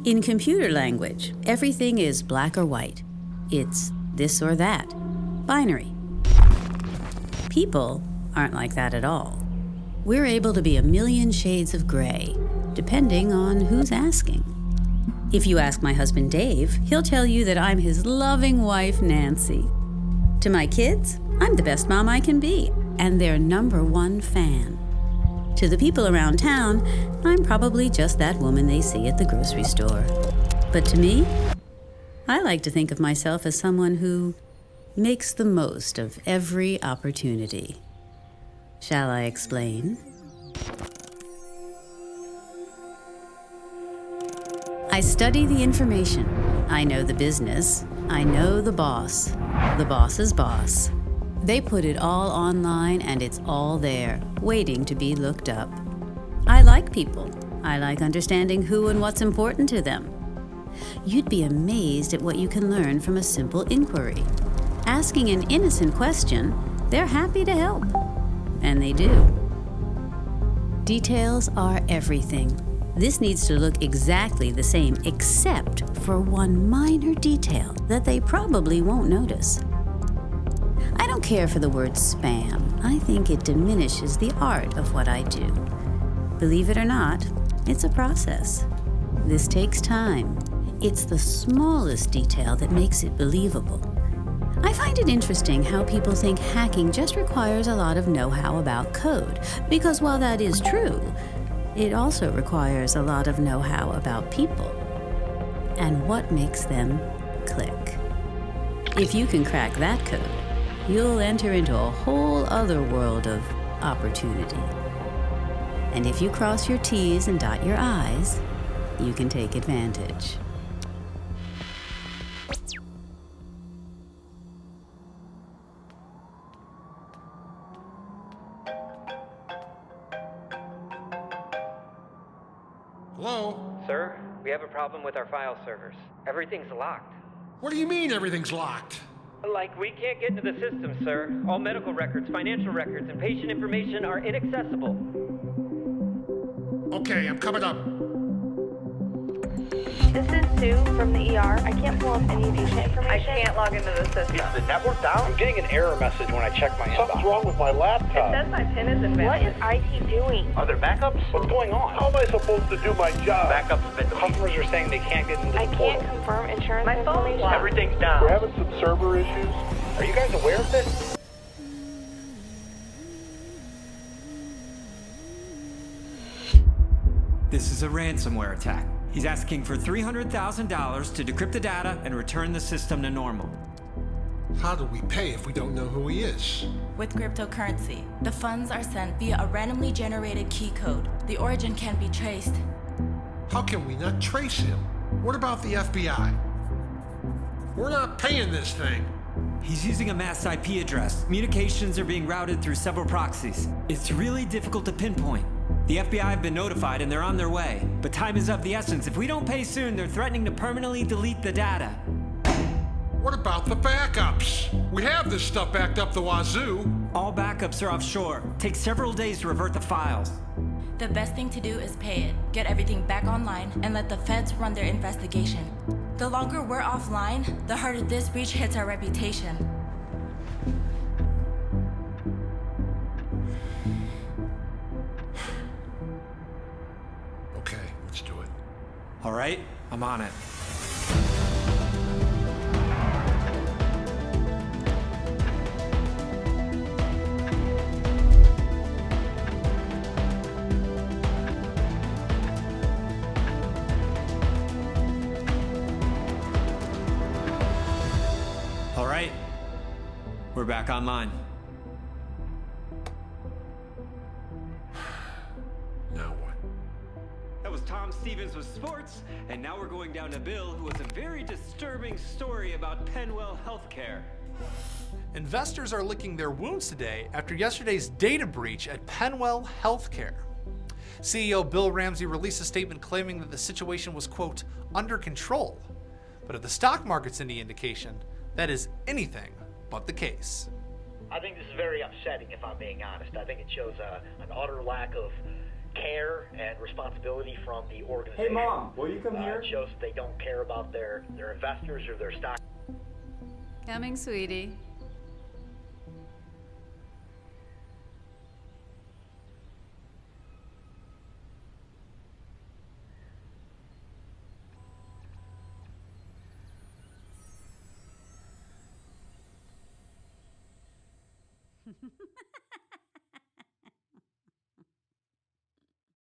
In computer language, everything is black or white. It's this or that, binary. People aren't like that at all. We're able to be a million shades of gray, depending on who's asking. If you ask my husband Dave, he'll tell you that I'm his loving wife, Nancy. To my kids, I'm the best mom I can be, and their #1 fan. To the people around town, I'm probably just that woman they see at the grocery store. But to me, I like to think of myself as someone who makes the most of every opportunity. Shall I explain? I study the information. I know the business. I know the boss's boss. They put it all online and it's all there, waiting to be looked up. I like people. I like understanding who and what's important to them. You'd be amazed at what you can learn from a simple inquiry. Asking an innocent question, they're happy to help. And they do. Details are everything. This needs to look exactly the same, except for one minor detail that they probably won't notice. I don't care for the word spam. I think it diminishes the art of what I do. Believe it or not, it's a process. This takes time. It's the smallest detail that makes it believable. I find it interesting how people think hacking just requires a lot of know-how about code, because while that is true, it also requires a lot of know-how about people and what makes them click. If you can crack that code, you'll enter into a whole other world of opportunity. And if you cross your T's and dot your I's, you can take advantage. Hello? Sir, we have a problem with our file servers. Everything's locked. What do you mean everything's locked? Like, we can't get into the system, sir. All medical records, financial records, and patient information are inaccessible. Okay, I'm coming up. This is Sue from the ER. I can't pull up any patient information. I can't log into the system. Is the network down? I'm getting an error message when I check my inbox. Something's wrong with my laptop. It says my PIN is invalid. What is IT doing? Are there backups? What's going on? How am I supposed to do my job? Backups have been deleted. Customers are saying they can't get into the I portal. can't confirm insurance My phone's information. locked. Everything's down. We're having some server issues. Are you guys aware of this? This is a ransomware attack. He's asking for $300,000 to decrypt the data and return the system to normal. How do we pay if we don't know who he is? With cryptocurrency, the funds are sent via a randomly generated key code. The origin can't be traced. How can we not trace him? What about the FBI? We're not paying this thing. He's using a masked IP address. Communications are being routed through several proxies. It's really difficult to pinpoint. The FBI have been notified and they're on their way. But time is of the essence. If we don't pay soon, they're threatening to permanently delete the data. What about the backups? We have this stuff backed up the wazoo. All backups are offshore. Takes several days to revert the files. The best thing to do is pay it, get everything back online, and let the feds run their investigation. The longer we're offline, the harder this breach hits our reputation. Okay, let's do it. All right, I'm on it. All right, we're back online. Now what? That was Tom Stevens with sports, and now we're going down to Bill, who has a very disturbing story about Penwell Healthcare. Investors are licking their wounds today after yesterday's data breach at Penwell Healthcare. CEO Bill Ramsey released a statement claiming that the situation was, quote, under control. But if the stock market's any indication, that is anything but the case. I think this is very upsetting, if I'm being honest. I think it shows an utter lack of care and responsibility from the organization. Hey, Mom, will you come here? It shows that they don't care about their investors or their stock. Coming, sweetie.